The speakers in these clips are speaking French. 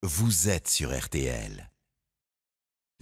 Vous êtes sur RTL.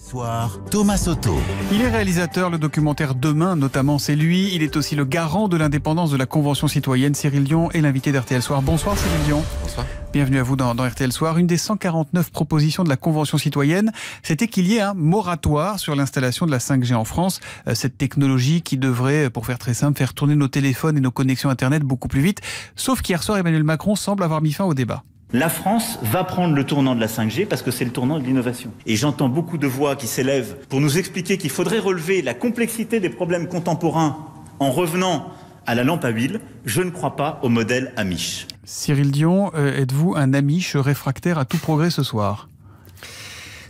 Soir, Thomas Soto. Il est réalisateur, le documentaire Demain notamment, c'est lui. Il est aussi le garant de l'indépendance de la Convention citoyenne. Cyril Dion est l'invité d'RTL Soir. Bonsoir Cyril Dion. Bonsoir. Bienvenue à vous dans RTL Soir. Une des 149 propositions de la Convention citoyenne, c'était qu'il y ait un moratoire sur l'installation de la 5G en France. Cette technologie qui devrait, pour faire très simple, faire tourner nos téléphones et nos connexions Internet beaucoup plus vite. Sauf qu'hier soir, Emmanuel Macron semble avoir mis fin au débat. La France va prendre le tournant de la 5G parce que c'est le tournant de l'innovation. Et j'entends beaucoup de voix qui s'élèvent pour nous expliquer qu'il faudrait relever la complexité des problèmes contemporains en revenant à la lampe à huile. Je ne crois pas au modèle Amish. Cyril Dion, êtes-vous un Amish réfractaire à tout progrès ce soir?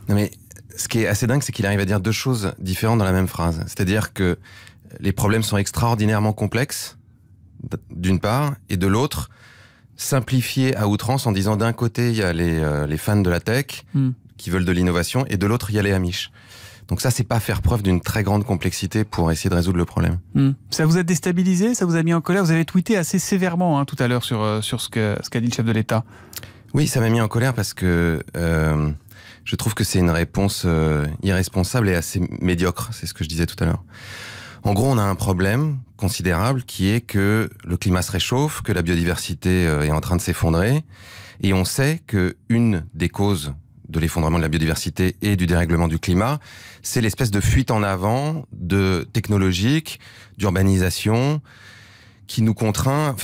Non mais, ce qui est assez dingue, c'est qu'il arrive à dire deux choses différentes dans la même phrase. C'est-à-dire que les problèmes sont extraordinairement complexes, d'une part, et de l'autre, simplifié à outrance en disant d'un côté il y a les fans de la tech qui veulent de l'innovation et de l'autre il y a les Amish. Donc ça c'est pas faire preuve d'une très grande complexité pour essayer de résoudre le problème. Ça vous a déstabilisé, ça vous a mis en colère? Vous avez tweeté assez sévèrement tout à l'heure sur ce qu'a dit le chef de l'État. Oui, ça m'a mis en colère parce que je trouve que c'est une réponse irresponsable et assez médiocre, c'est ce que je disais tout à l'heure. En gros, on a un problème considérable qui est que le climat se réchauffe, que la biodiversité est en train de s'effondrer, et on sait que une des causes de l'effondrement de la biodiversité et du dérèglement du climat, c'est l'espèce de fuite en avant de technologique, d'urbanisation, qui nous contraint,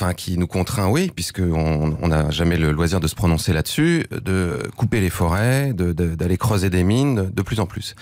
oui, puisqu'on n'a jamais le loisir de se prononcer là-dessus, de couper les forêts, d'aller creuser des mines de plus en plus.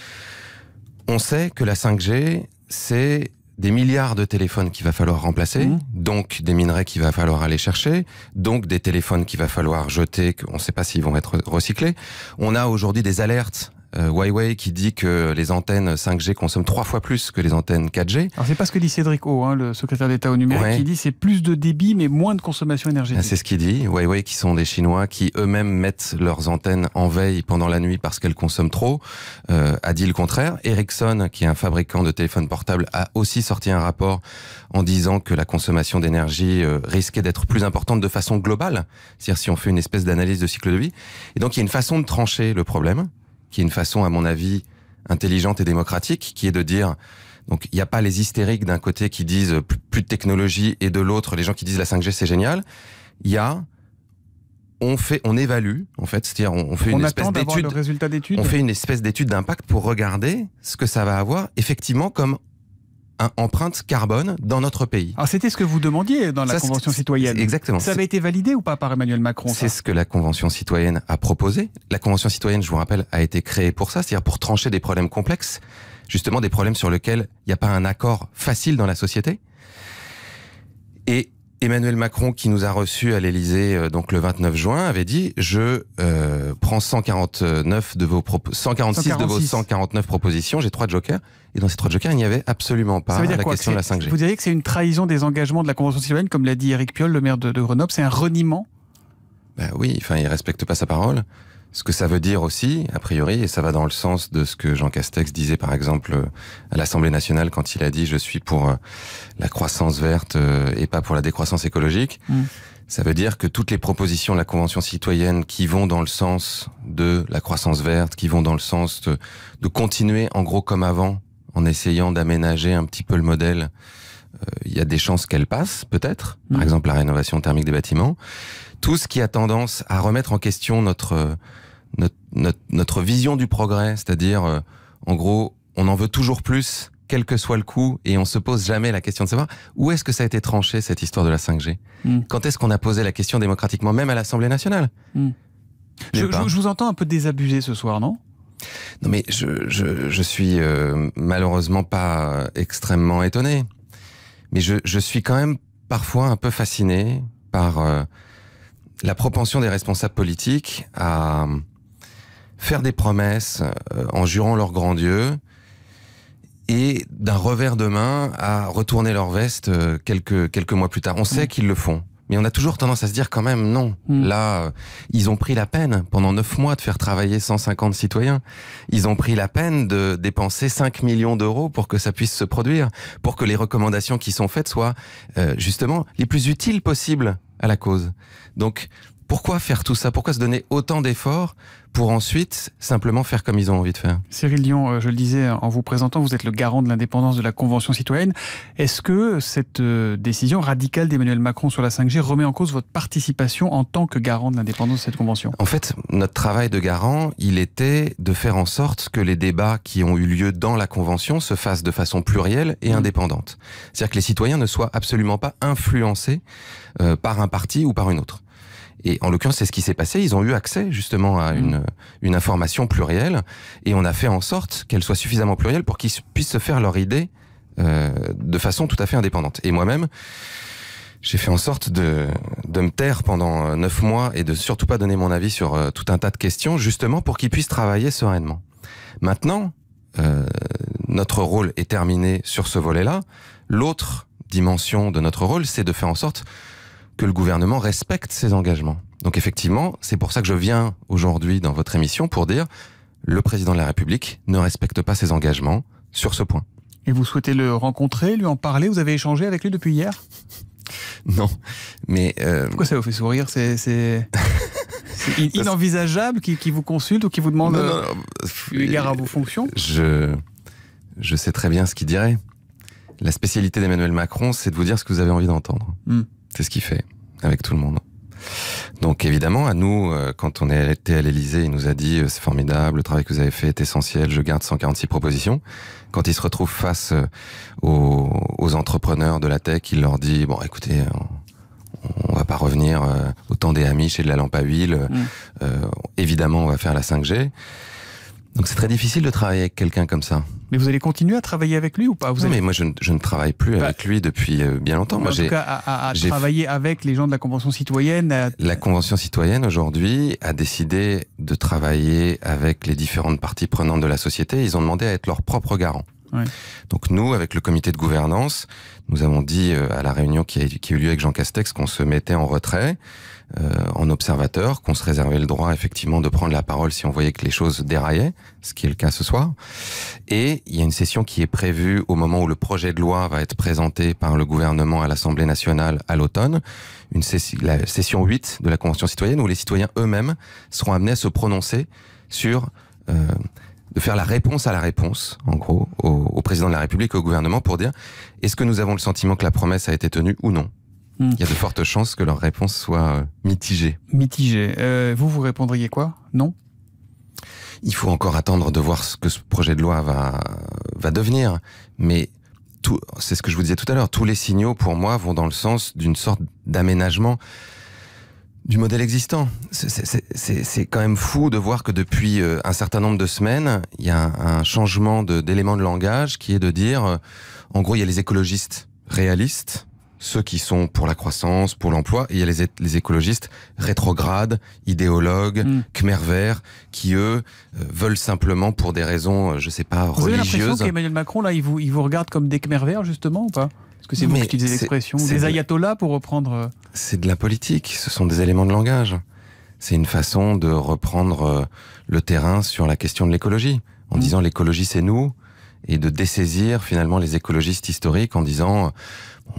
On sait que la 5G, c'est des milliards de téléphones qu'il va falloir remplacer, donc des minerais qu'il va falloir aller chercher, donc des téléphones qu'il va falloir jeter, qu'on ne sait pas s'ils vont être recyclés. On a aujourd'hui des alertes. Huawei qui dit que les antennes 5G consomment 3 fois plus que les antennes 4G. Alors c'est pas ce que dit Cédric O, le secrétaire d'État au numérique, qui dit c'est plus de débit mais moins de consommation énergétique. C'est ce qu'il dit. Huawei qui sont des Chinois qui eux-mêmes mettent leurs antennes en veille pendant la nuit parce qu'elles consomment trop, a dit le contraire. Ericsson, qui est un fabricant de téléphones portables, a aussi sorti un rapport en disant que la consommation d'énergie risquait d'être plus importante de façon globale, c'est-à-dire si on fait une espèce d'analyse de cycle de vie. Et donc il y a une façon de trancher le problème, qui est une façon, à mon avis, intelligente et démocratique, qui est de dire, donc il n'y a pas les hystériques d'un côté qui disent plus de technologie et de l'autre les gens qui disent la 5G c'est génial. Il y a, on évalue, en fait, c'est-à-dire on fait une espèce d'étude, on fait une espèce d'étude d'impact pour regarder ce que ça va avoir effectivement comme empreinte carbone dans notre pays. Alors c'était ce que vous demandiez dans la Convention citoyenne. Exactement. Ça avait été validé ou pas par Emmanuel Macron? C'est ce que la Convention citoyenne a proposé. La Convention citoyenne, je vous rappelle, a été créée pour ça, c'est-à-dire pour trancher des problèmes complexes, justement des problèmes sur lesquels il n'y a pas un accord facile dans la société. Et Emmanuel Macron, qui nous a reçus à l'Élysée donc le 29 juin, avait dit « Je prends 146 de vos 149 propositions, j'ai 3 jokers. » Et dans ces 3 jokers, il n'y avait absolument pas la question de la 5G. Vous diriez que c'est une trahison des engagements de la Convention citoyenne, comme l'a dit Éric Piolle, le maire de Grenoble, c'est un reniement? Oui, il ne respecte pas sa parole. Ce que ça veut dire aussi, a priori, et ça va dans le sens de ce que Jean Castex disait par exemple à l'Assemblée nationale quand il a dit « je suis pour la croissance verte et pas pour la décroissance écologique ». Ça veut dire que toutes les propositions de la Convention citoyenne qui vont dans le sens de la croissance verte, qui vont dans le sens de continuer en gros comme avant, en essayant d'aménager un petit peu le modèle, il y a des chances qu'elles passent peut-être, par exemple la rénovation thermique des bâtiments. Tout ce qui a tendance à remettre en question notre vision du progrès, c'est-à-dire, en gros, on en veut toujours plus, quel que soit le coût, et on se pose jamais la question de savoir où est-ce que ça a été tranché, cette histoire de la 5G. Quand est-ce qu'on a posé la question démocratiquement, même à l'Assemblée nationale? Je vous entends un peu désabusé ce soir, non? Non mais je suis malheureusement pas extrêmement étonné, mais je suis quand même parfois un peu fasciné par la propension des responsables politiques à faire des promesses en jurant leur grand Dieu et d'un revers de main à retourner leur veste quelques mois plus tard. On sait qu'ils le font, mais on a toujours tendance à se dire quand même non. Là, ils ont pris la peine pendant 9 mois de faire travailler 150 citoyens. Ils ont pris la peine de dépenser 5 millions d'euros pour que ça puisse se produire, pour que les recommandations qui sont faites soient justement les plus utiles possibles à la cause. Donc, Pourquoi faire tout ça? Pourquoi se donner autant d'efforts pour ensuite simplement faire comme ils ont envie de faire? Cyril Dion, je le disais en vous présentant, vous êtes le garant de l'indépendance de la Convention citoyenne. Est-ce que cette décision radicale d'Emmanuel Macron sur la 5G remet en cause votre participation en tant que garant de l'indépendance de cette Convention? En fait, notre travail de garant, il était de faire en sorte que les débats qui ont eu lieu dans la Convention se fassent de façon plurielle et indépendante. C'est-à-dire que les citoyens ne soient absolument pas influencés par un parti ou par une autre. Et en l'occurrence, c'est ce qui s'est passé. Ils ont eu accès justement à une information plurielle et on a fait en sorte qu'elle soit suffisamment plurielle pour qu'ils puissent se faire leur idée de façon tout à fait indépendante. Et moi-même, j'ai fait en sorte de me taire pendant 9 mois et de surtout pas donner mon avis sur tout un tas de questions, justement pour qu'ils puissent travailler sereinement. Maintenant, notre rôle est terminé sur ce volet-là. L'autre dimension de notre rôle, c'est de faire en sorte que le gouvernement respecte ses engagements. Donc effectivement, c'est pour ça que je viens aujourd'hui dans votre émission pour dire le président de la République ne respecte pas ses engagements sur ce point. Et vous souhaitez le rencontrer, lui en parler? Vous avez échangé avec lui depuis hier? Non, mais... Pourquoi ça vous fait sourire? C'est inenvisageable qui vous consulte ou qui vous demande eu égard à vos fonctions? Je sais très bien ce qu'il dirait. La spécialité d'Emmanuel Macron, c'est de vous dire ce que vous avez envie d'entendre. C'est ce qu'il fait avec tout le monde. Donc évidemment, à nous, quand on est été à l'Élysée, il nous a dit c'est formidable, le travail que vous avez fait est essentiel, je garde 146 propositions. Quand il se retrouve face aux entrepreneurs de la tech, il leur dit bon écoutez, on va pas revenir au temps des Amish et de la lampe à huile. Évidemment, on va faire la 5G. Donc c'est très difficile de travailler avec quelqu'un comme ça. Mais vous allez continuer à travailler avec lui ou pas? Non, mais moi je ne travaille plus avec lui depuis bien longtemps. Moi, en tout cas, à travailler avec les gens de la Convention citoyenne. La Convention citoyenne aujourd'hui a décidé de travailler avec les différentes parties prenantes de la société. Ils ont demandé à être leurs propres garants. Ouais. Donc nous, avec le comité de gouvernance, nous avons dit à la réunion qui a eu lieu avec Jean Castex qu'on se mettait en retrait, en observateur, qu'on se réservait le droit effectivement de prendre la parole si on voyait que les choses déraillaient, ce qui est le cas ce soir. Et il y a une session qui est prévue au moment où le projet de loi va être présenté par le gouvernement à l'Assemblée nationale à l'automne, la session 8 de la Convention citoyenne où les citoyens eux-mêmes seront amenés à se prononcer sur... de faire la réponse à la réponse, en gros, au président de la République, au gouvernement, pour dire est-ce que nous avons le sentiment que la promesse a été tenue ou non. Il y a de fortes chances que leur réponse soit mitigée. Mitigée. Vous répondriez quoi? Non? Il faut encore attendre de voir ce que ce projet de loi va devenir. Mais c'est ce que je vous disais tout à l'heure, tous les signaux, pour moi, vont dans le sens d'une sorte d'aménagement du modèle existant. C'est quand même fou de voir que depuis un certain nombre de semaines, il y a un changement d'élément de langage qui est de dire, en gros, il y a les écologistes réalistes, ceux qui sont pour la croissance, pour l'emploi, et il y a les écologistes rétrogrades, idéologues, Khmer verts, qui eux veulent simplement pour des raisons, je sais pas, religieuses. Vous avez l'impression qu'Emmanuel Macron, là, il vous regarde comme des Khmer verts, justement, ou pas? Est-ce que c'est vous qui utilisez l'expression? Des ayatollahs, pour reprendre... C'est de la politique, ce sont des éléments de langage. C'est une façon de reprendre le terrain sur la question de l'écologie, en disant l'écologie c'est nous, et de dessaisir finalement les écologistes historiques en disant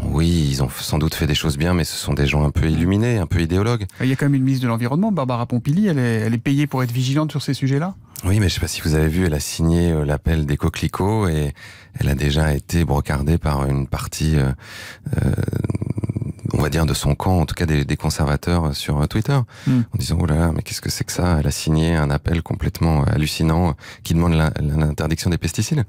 oui, ils ont sans doute fait des choses bien, mais ce sont des gens un peu illuminés, un peu idéologues. Il y a quand même une ministre de l'Environnement, Barbara Pompili, elle est payée pour être vigilante sur ces sujets-là? Oui, mais je ne sais pas si vous avez vu, elle a signé l'appel des coquelicots et elle a déjà été brocardée par une partie, on va dire, de son camp, en tout cas des conservateurs sur Twitter, en disant « Oh là là, mais qu'est-ce que c'est que ça ?» Elle a signé un appel complètement hallucinant qui demande l'interdiction des pesticides.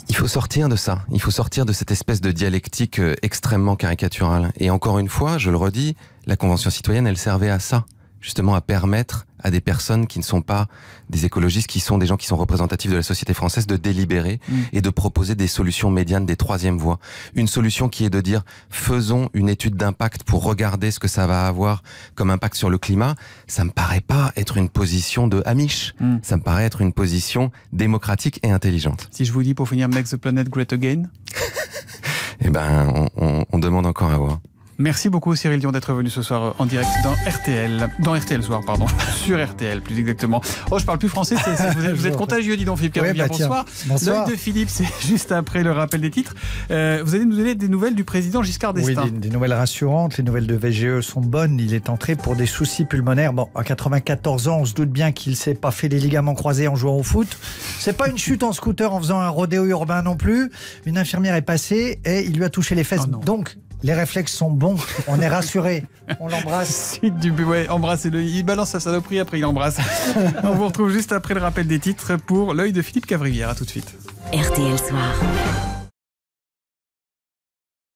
Il faut sortir de ça. Il faut sortir de cette espèce de dialectique extrêmement caricaturale. Et encore une fois, je le redis, la Convention citoyenne, elle servait à ça. Justement à permettre à des personnes qui ne sont pas des écologistes, qui sont des gens qui sont représentatifs de la société française, de délibérer et de proposer des solutions médianes, des troisièmes voies. Une solution qui est de dire, faisons une étude d'impact pour regarder ce que ça va avoir comme impact sur le climat. Ça me paraît pas être une position de Amish. Ça me paraît être une position démocratique et intelligente. Si je vous dis, pour finir, Make the Planet Great Again? Eh ben, on demande encore à voir. Merci beaucoup Cyril Dion d'être venu ce soir en direct dans RTL Soir, sur RTL plus exactement. Oh, je parle plus français, vous êtes contagieux, dis donc Philippe Cavrivière, bonsoir. Bonsoir. L'œil de Philippe, c'est juste après le rappel des titres. Vous allez nous donner des nouvelles du président Giscard d'Estaing. Oui, des nouvelles rassurantes, les nouvelles de VGE sont bonnes, il est entré pour des soucis pulmonaires. Bon, à 94 ans, on se doute bien qu'il ne s'est pas fait les ligaments croisés en jouant au foot. C'est pas une chute en scooter en faisant un rodéo urbain non plus. Une infirmière est passée et il lui a touché les fesses. Donc, les réflexes sont bons, on est rassuré. On l'embrasse. Embrassez-le. Il balance sa saloperie, après il embrasse. On vous retrouve juste après le rappel des titres pour l'œil de Philippe Cavrivière. À tout de suite. RTL Soir.